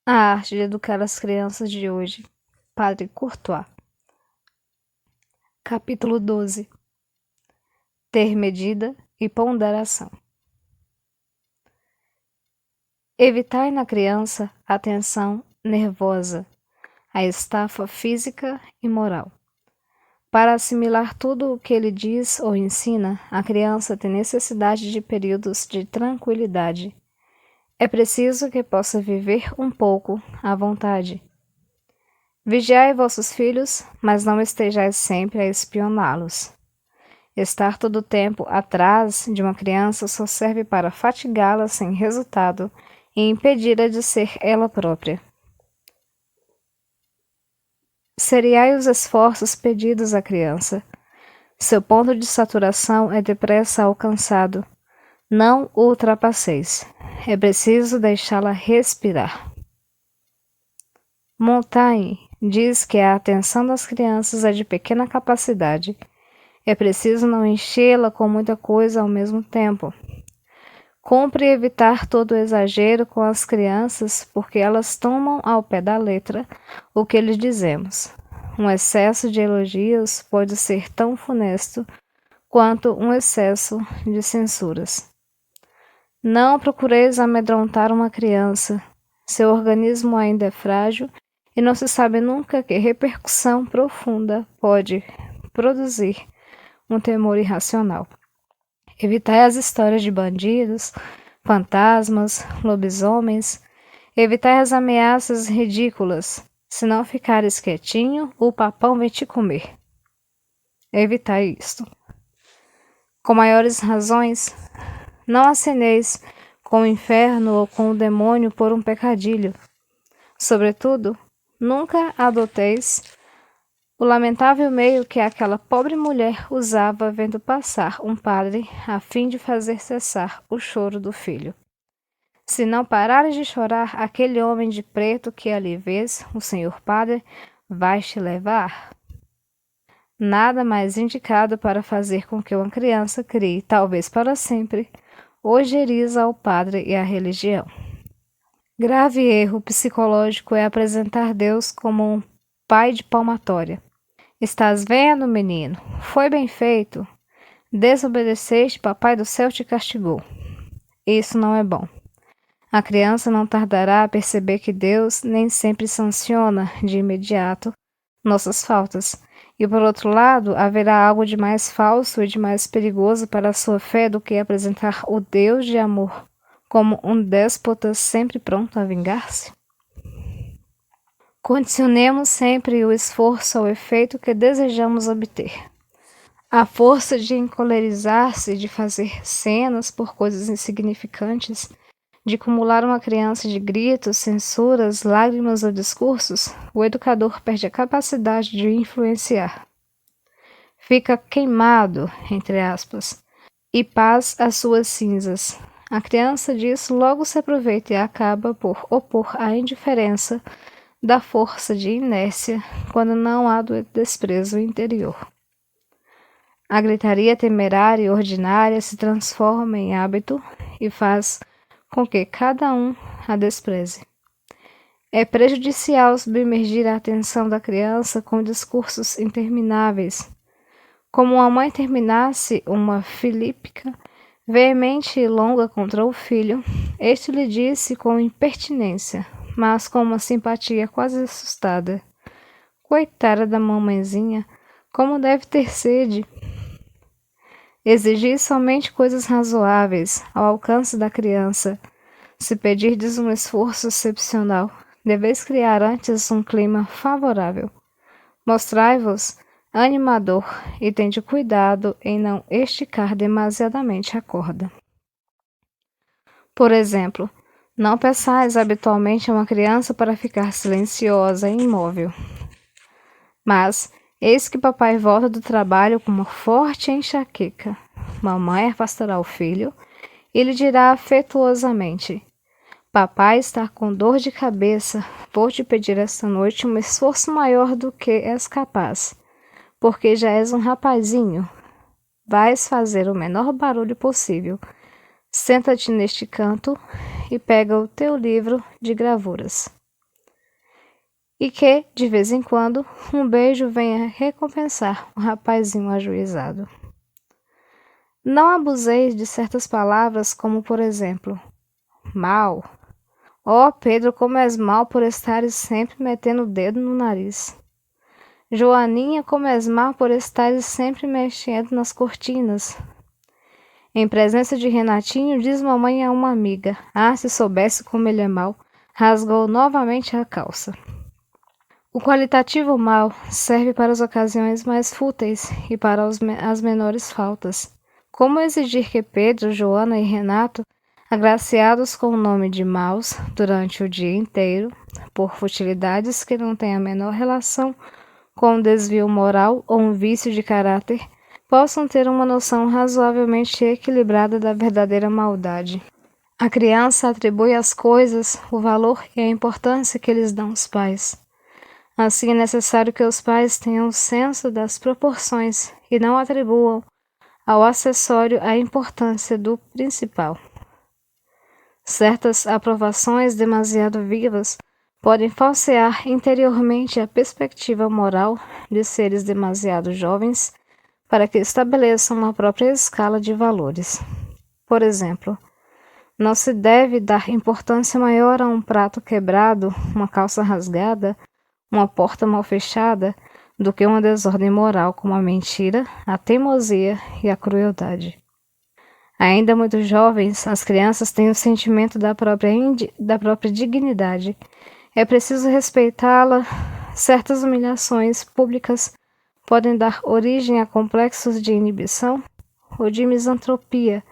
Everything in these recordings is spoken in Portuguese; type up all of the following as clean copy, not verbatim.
A arte de educar as crianças de hoje. Padre Courtois. Capítulo 12. Ter medida e ponderação. Evitar na criança a tensão nervosa, a estafa física e moral. Para assimilar tudo o que ele diz ou ensina, a criança tem necessidade de períodos de tranquilidade. É preciso que possa viver um pouco à vontade. Vigiai vossos filhos, mas não estejais sempre a espioná-los. Estar todo o tempo atrás de uma criança só serve para fatigá-la sem resultado e impedi-la de ser ela própria. Seriai os esforços pedidos à criança. Seu ponto de saturação é depressa alcançado. Não o ultrapasseis. É preciso deixá-la respirar. Montaigne diz que a atenção das crianças é de pequena capacidade. É preciso não enchê-la com muita coisa ao mesmo tempo. Cumpre evitar todo o exagero com as crianças, porque elas tomam ao pé da letra o que lhes dizemos. Um excesso de elogios pode ser tão funesto quanto um excesso de censuras. Não procureis amedrontar uma criança. Seu organismo ainda é frágil e não se sabe nunca que repercussão profunda pode produzir um temor irracional. Evitai as histórias de bandidos, fantasmas, lobisomens. Evitai as ameaças ridículas. Se não ficares quietinho, o papão vem te comer. Evitai isto. Com maiores razões, não aceneis com o inferno ou com o demônio por um pecadilho. Sobretudo, nunca adoteis o lamentável meio que aquela pobre mulher usava vendo passar um padre a fim de fazer cessar o choro do filho. Se não parares de chorar, aquele homem de preto que ali vês, o senhor padre, vai te levar. Nada mais indicado para fazer com que uma criança crie, talvez para sempre, ojeriza ao padre e à religião. Grave erro psicológico é apresentar Deus como um pai de palmatória. Estás vendo, menino? Foi bem feito. Desobedeceste, papai do céu te castigou. Isso não é bom. A criança não tardará a perceber que Deus nem sempre sanciona de imediato nossas faltas. E por outro lado, haverá algo de mais falso e de mais perigoso para a sua fé do que apresentar o Deus de amor como um déspota sempre pronto a vingar-se? Condicionemos sempre o esforço ao efeito que desejamos obter. A força de encolerizar-se, de fazer cenas por coisas insignificantes, de acumular uma criança de gritos, censuras, lágrimas ou discursos, o educador perde a capacidade de influenciar. Fica queimado, entre aspas, e paz às suas cinzas. A criança disso logo se aproveita e acaba por opor à indiferença da força de inércia quando não há do desprezo interior. A gritaria temerária e ordinária se transforma em hábito e faz com que cada um a despreze. É prejudicial submergir a atenção da criança com discursos intermináveis. Como uma mãe terminasse uma filípica veemente e longa contra o filho, este lhe disse com impertinência, mas com uma simpatia quase assustada: coitada da mamãezinha, como deve ter sede. Exigir somente coisas razoáveis, ao alcance da criança. Se pedirdes um esforço excepcional, deveis criar antes um clima favorável. Mostrai-vos animador e tende cuidado em não esticar demasiadamente a corda. Por exemplo, não peçais habitualmente a uma criança para ficar silenciosa e imóvel. Mas, eis que papai volta do trabalho com uma forte enxaqueca. Mamãe afastará o filho e lhe dirá afetuosamente: papai está com dor de cabeça, vou te pedir esta noite um esforço maior do que és capaz, porque já és um rapazinho. Vais fazer o menor barulho possível. Senta-te neste canto e pega o teu livro de gravuras. e que, de vez em quando, um beijo venha recompensar um rapazinho ajuizado. Não abuseis de certas palavras, como por exemplo, mal. Ó Pedro, como és mal por estares sempre metendo o dedo no nariz. Joaninha, como és mal por estares sempre mexendo nas cortinas. Em presença de Renatinho, diz mamãe a uma amiga: ah, se soubesse como ele é mau, rasgou novamente a calça. O qualitativo mal serve para as ocasiões mais fúteis e para as menores faltas. Como exigir que Pedro, Joana e Renato, agraciados com o nome de maus durante o dia inteiro, por futilidades que não têm a menor relação com um desvio moral ou um vício de caráter, possam ter uma noção razoavelmente equilibrada da verdadeira maldade. A criança atribui às coisas o valor e a importância que lhes dão os pais. Assim, é necessário que os pais tenham senso das proporções e não atribuam ao acessório a importância do principal. Certas aprovações demasiado vivas podem falsear interiormente a perspectiva moral de seres demasiado jovens para que estabeleçam uma própria escala de valores. Por exemplo, não se deve dar importância maior a um prato quebrado, uma calça rasgada, uma porta mal fechada, do que uma desordem moral como a mentira, a teimosia e a crueldade. Ainda muito jovens, as crianças têm o sentimento da própria dignidade. É preciso respeitá-la. Certas humilhações públicas podem dar origem a complexos de inibição ou de misantropia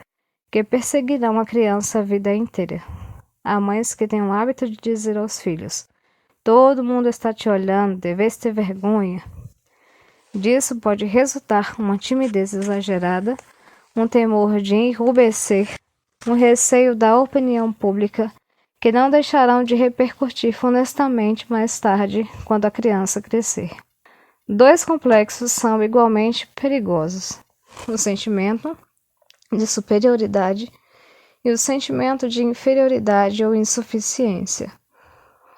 que perseguirão a criança a vida inteira. Há mães que têm o hábito de dizer aos filhos: todo mundo está te olhando, deves ter vergonha. Disso pode resultar uma timidez exagerada, um temor de enrubescer, um receio da opinião pública, que não deixarão de repercutir funestamente mais tarde, quando a criança crescer. Dois complexos são igualmente perigosos: o sentimento de superioridade e o sentimento de inferioridade ou insuficiência.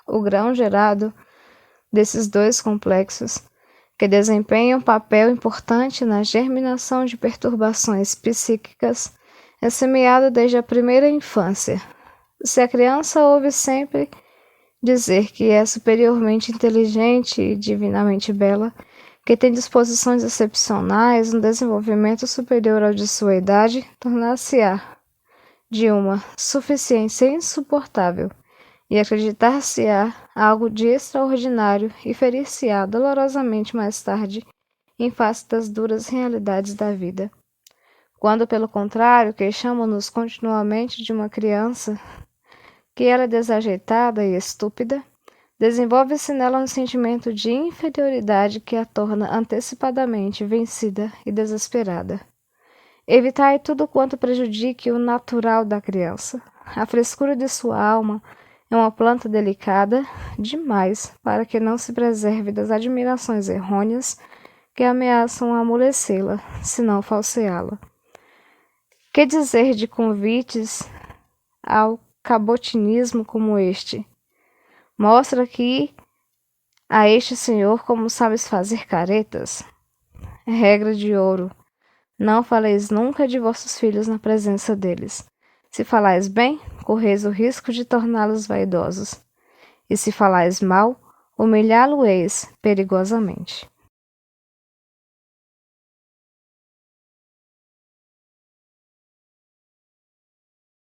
O grão gerado desses dois complexos, que desempenham um papel importante na germinação de perturbações psíquicas, é semeado desde a primeira infância. Se a criança ouve sempre dizer que é superiormente inteligente e divinamente bela, que tem disposições excepcionais, um desenvolvimento superior ao de sua idade, tornar-se-á de uma suficiência insuportável e acreditar-se-á algo de extraordinário e ferir-se-á dolorosamente mais tarde em face das duras realidades da vida. Quando, pelo contrário, queixamo-nos continuamente de uma criança, que ela é desajeitada e estúpida, desenvolve-se nela um sentimento de inferioridade que a torna antecipadamente vencida e desesperada. Evitai tudo quanto prejudique o natural da criança. A frescura de sua alma é uma planta delicada demais para que não se preserve das admirações errôneas que ameaçam amolecê-la, se não falseá-la. Que dizer de convites ao cabotinismo como este? Mostra aqui a este senhor como sabes fazer caretas. Regra de ouro: não faleis nunca de vossos filhos na presença deles. Se falais bem, correis o risco de torná-los vaidosos. E se falais mal, humilhá-lo-eis perigosamente.